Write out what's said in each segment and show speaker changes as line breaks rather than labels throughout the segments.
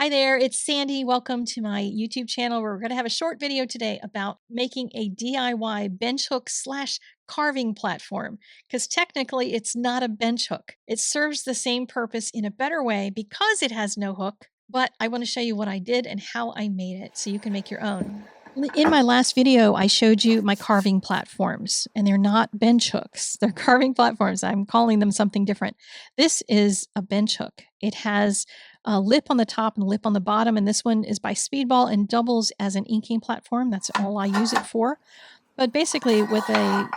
Hi there, it's Sandy. Welcome to my YouTube channel where we're going to have a short video today about making a DIY bench hook slash carving platform. Because technically it's not a bench hook. It serves the same purpose in a better way because it has no hook. But I want to show you what I did and how I made it so you can make your own. In my last video, I showed you my carving platforms, and they're not bench hooks. They're carving platforms. I'm calling them something different. This is a bench hook. It has a lip on the top and a lip on the bottom, and this one is by Speedball and doubles as an inking platform. That's all I use it for. But basically, with a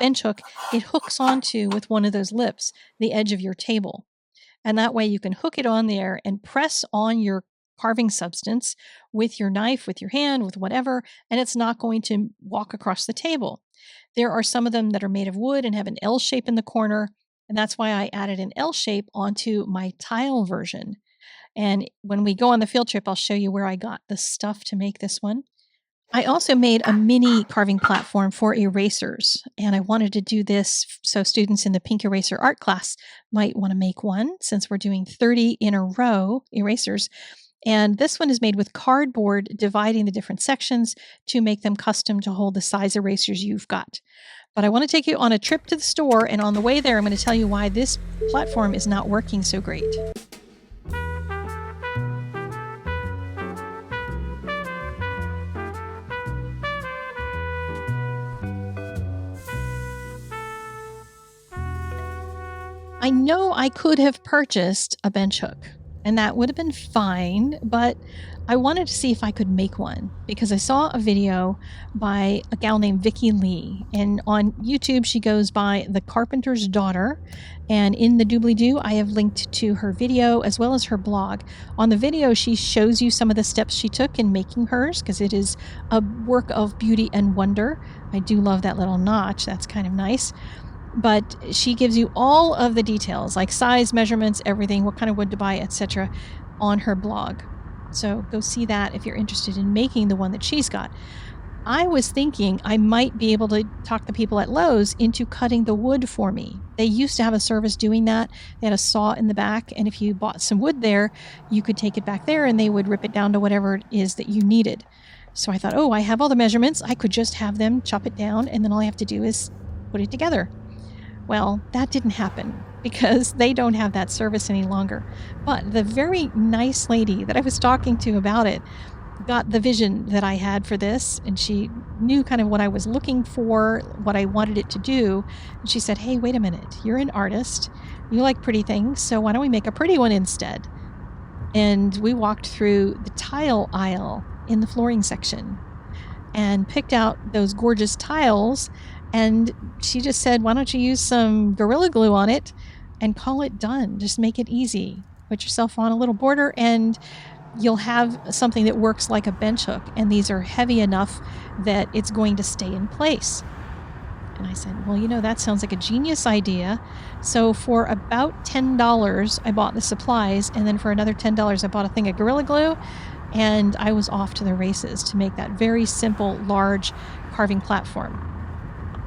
bench hook, it hooks onto, with one of those lips, the edge of your table. And that way you can hook it on there and press on your carving substance with your knife, with your hand, with whatever, and it's not going to walk across the table. There are some of them that are made of wood and have an L shape in the corner, and that's why I added an L shape onto my tile version. And when we go on the field trip, I'll show you where I got the stuff to make this one. I also made a mini carving platform for erasers, and I wanted to do this so students in the pink eraser art class might want to make one, since we're doing 30 in a row erasers. And this one is made with cardboard, dividing the different sections to make them custom to hold the size erasers you've got. But I want to take you on a trip to the store, and on the way there, I'm going to tell you why this platform is not working so great. I know I could have purchased a bench hook, and that would have been fine, but I wanted to see if I could make one because I saw a video by a gal named Vicky Lee, and on YouTube she goes by The Carpenter's Daughter, and in the doobly-doo I have linked to her video as well as her blog. On the video she shows you some of the steps she took in making hers because it is a work of beauty and wonder. I do love that little notch, that's kind of nice. But she gives you all of the details, like size, measurements, everything, what kind of wood to buy, etc., on her blog. So go see that if you're interested in making the one that she's got. I was thinking I might be able to talk the people at Lowe's into cutting the wood for me. They used to have a service doing that. They had a saw in the back, and if you bought some wood there, you could take it back there and they would rip it down to whatever it is that you needed. So I thought, oh, I have all the measurements. I could just have them chop it down, and then all I have to do is put it together. Well, that didn't happen because they don't have that service any longer. But the very nice lady that I was talking to about it got the vision that I had for this, and she knew kind of what I was looking for, what I wanted it to do. And she said, hey, wait a minute, you're an artist. You like pretty things, so why don't we make a pretty one instead? And we walked through the tile aisle in the flooring section and picked out those gorgeous tiles. And she just said, why don't you use some Gorilla Glue on it and call it done? Just make it easy. Put yourself on a little border and you'll have something that works like a bench hook. And these are heavy enough that it's going to stay in place. And I said, well, you know, that sounds like a genius idea. So for about $10, I bought the supplies. And then for another $10, I bought a thing of Gorilla Glue. And I was off to the races to make that very simple, large carving platform.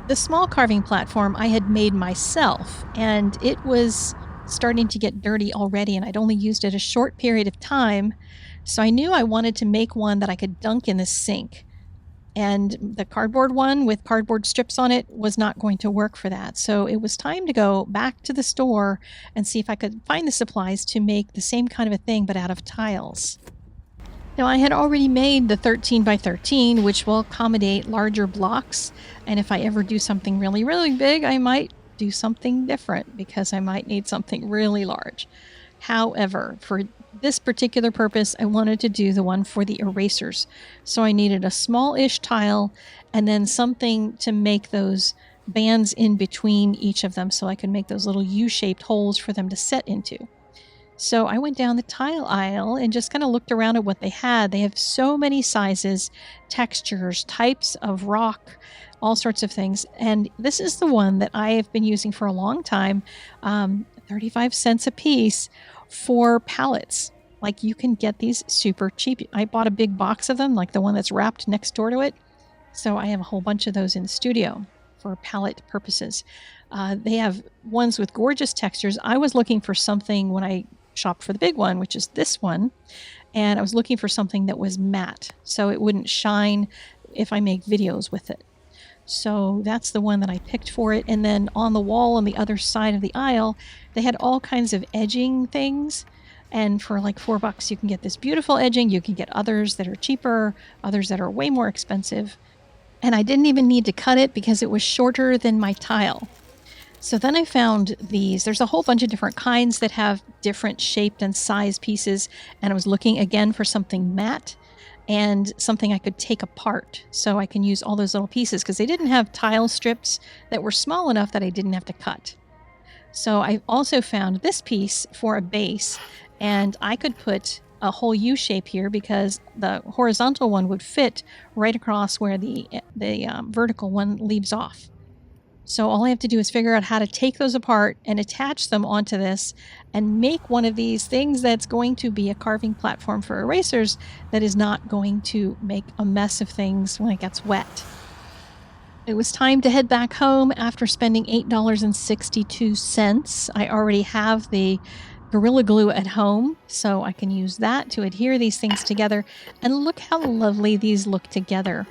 The small carving platform I had made myself, and it was starting to get dirty already, and I'd only used it a short period of time, so I knew I wanted to make one that I could dunk in the sink. And the cardboard one with cardboard strips on it was not going to work for that. So it was time to go back to the store and see if I could find the supplies to make the same kind of a thing but out of tiles. Now, I had already made the 13 by 13, which will accommodate larger blocks. And if I ever do something really, really big, I might do something different because I might need something really large. However, for this particular purpose, I wanted to do the one for the erasers. So I needed a small-ish tile and then something to make those bands in between each of them so I could make those little U-shaped holes for them to set into. So I went down the tile aisle and just kind of looked around at what they had. They have so many sizes, textures, types of rock, all sorts of things. And this is the one that I have been using for a long time, 35 cents a piece for pallets. Like, you can get these super cheap. I bought a big box of them, like the one that's wrapped next door to it. So I have a whole bunch of those in the studio for palette purposes. They have ones with gorgeous textures. I was looking for something when I shopped for the big one, which is this one. and I was looking for something that was matte so it wouldn't shine if I make videos with it. So that's the one that I picked for it. And then on the wall on the other side of the aisle, they had all kinds of edging things. And for like $4, you can get this beautiful edging. You can get others that are cheaper, others that are way more expensive. And I didn't even need to cut it because it was shorter than my tile. So then I found these. There's a whole bunch of different kinds that have different shaped and size pieces. And I was looking again for something matte and something I could take apart so I can use all those little pieces, because they didn't have tile strips that were small enough that I didn't have to cut. So I also found this piece for a base, and I could put a whole U shape here because the horizontal one would fit right across where the vertical one leaves off. So all I have to do is figure out how to take those apart and attach them onto this and make one of these things that's going to be a carving platform for erasers that is not going to make a mess of things when it gets wet. It was time to head back home after spending $8.62. I already have the Gorilla Glue at home, so I can use that to adhere these things together. And look how lovely these look together.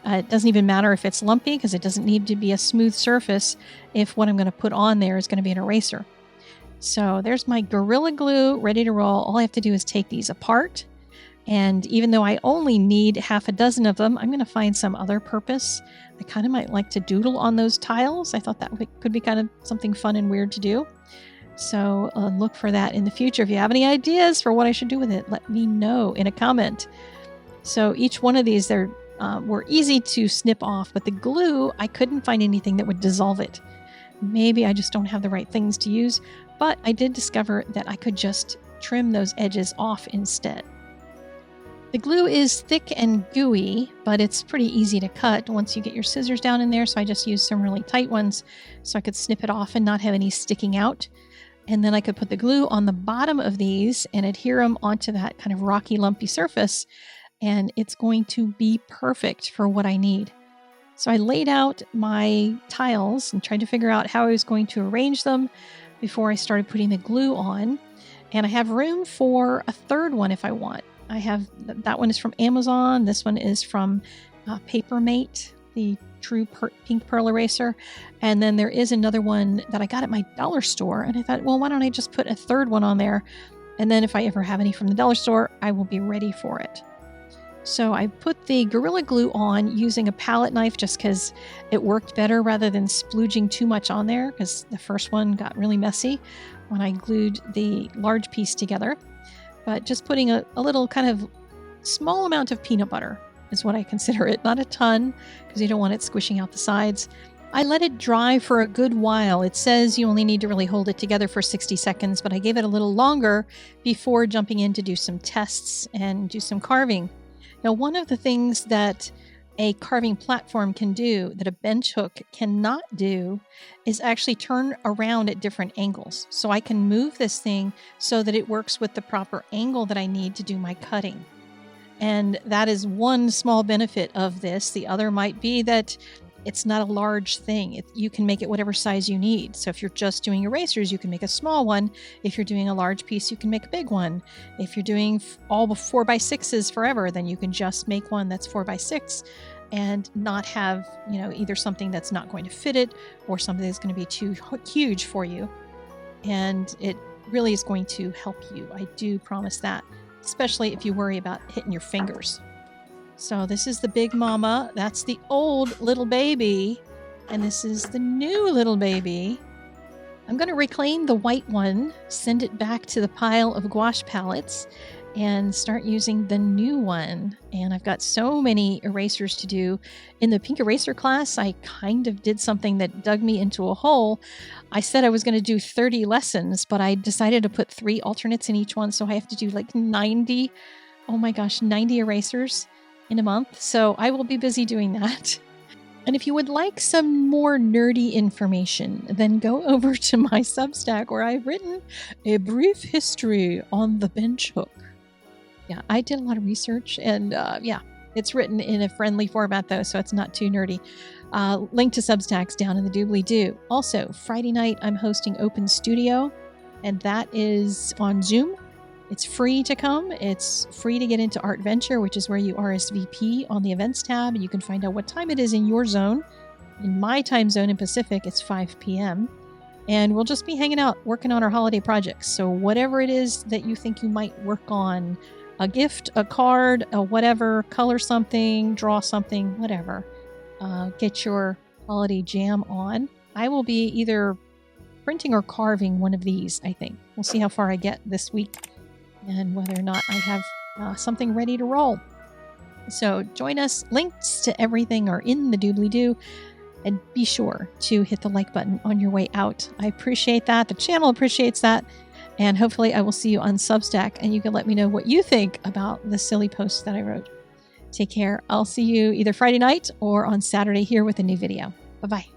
It doesn't even matter if it's lumpy because it doesn't need to be a smooth surface if what I'm going to put on there is going to be an eraser. So there's my Gorilla Glue ready to roll. All I have to do is take these apart. And even though I only need half a dozen of them, I'm going to find some other purpose. I kind of might like to doodle on those tiles. I thought that could be kind of something fun and weird to do. So look for that in the future. If you have any ideas for what I should do with it, let me know in a comment. So each one of these, were easy to snip off, but the glue, I couldn't find anything that would dissolve it. Maybe I just don't have the right things to use, but I did discover that I could just trim those edges off instead. The glue is thick and gooey, but it's pretty easy to cut once you get your scissors down in there, so I just used some really tight ones so I could snip it off and not have any sticking out. And then I could put the glue on the bottom of these and adhere them onto that kind of rocky, lumpy surface, and it's going to be perfect for what I need. So I laid out my tiles and tried to figure out how I was going to arrange them before I started putting the glue on. And I have room for a third one if I want. I have, that one is from Amazon. This one is from Papermate, the true pink pearl eraser. And then there is another one that I got at my dollar store. And I thought, well, why don't I just put a third one on there? And then if I ever have any from the dollar store, I will be ready for it. So I put the Gorilla Glue on using a palette knife just because it worked better rather than splooging too much on there, because the first one got really messy when I glued the large piece together. But just putting a little kind of small amount of peanut butter is what I consider it, not a ton, because you don't want it squishing out the sides. I let it dry for a good while. It says you only need to really hold it together for 60 seconds, but I gave it a little longer before jumping in to do some tests and do some carving. Now, one of the things that a carving platform can do that a bench hook cannot do is actually turn around at different angles. So I can move this thing so that it works with the proper angle that I need to do my cutting. And that is one small benefit of this. The other might be that it's not a large thing. You can make it whatever size you need. So if you're just doing erasers, you can make a small one. If you're doing a large piece, you can make a big one. If you're doing all 4x6s forever, then you can just make one that's 4x6 and not have, either something that's not going to fit it or something that's going to be too huge for you. And it really is going to help you. I do promise that, especially if you worry about hitting your fingers. So this is the big mama. That's the old little baby. And this is the new little baby. I'm going to reclaim the white one, send it back to the pile of gouache palettes, and start using the new one. And I've got so many erasers to do. In the pink eraser class, I kind of did something that dug me into a hole. I said I was going to do 30 lessons, but I decided to put 3 alternates in each one. So I have to do like 90 erasers in a month. So I will be busy doing that. And if you would like some more nerdy information, then go over to my Substack where I've written a brief history on the bench hook. Yeah, I did a lot of research and it's written in a friendly format though, so it's not too nerdy. Link to Substacks down in the doobly-doo. Also, Friday night I'm hosting Open Studio, and that is on Zoom. It's free to come. It's free to get into Art Venture, which is where you RSVP on the events tab, and you can find out what time it is in your zone. In my time zone in Pacific, it's 5 p.m. And we'll just be hanging out, working on our holiday projects. So whatever it is that you think you might work on, a gift, a card, a whatever, color something, draw something, whatever, get your holiday jam on. I will be either printing or carving one of these, I think. We'll see how far I get this week and whether or not I have something ready to roll. So join us. Links to everything are in the doobly-doo. And be sure to hit the like button on your way out. I appreciate that. The channel appreciates that. And hopefully I will see you on Substack and you can let me know what you think about the silly post that I wrote. Take care. I'll see you either Friday night or on Saturday here with a new video. Bye-bye.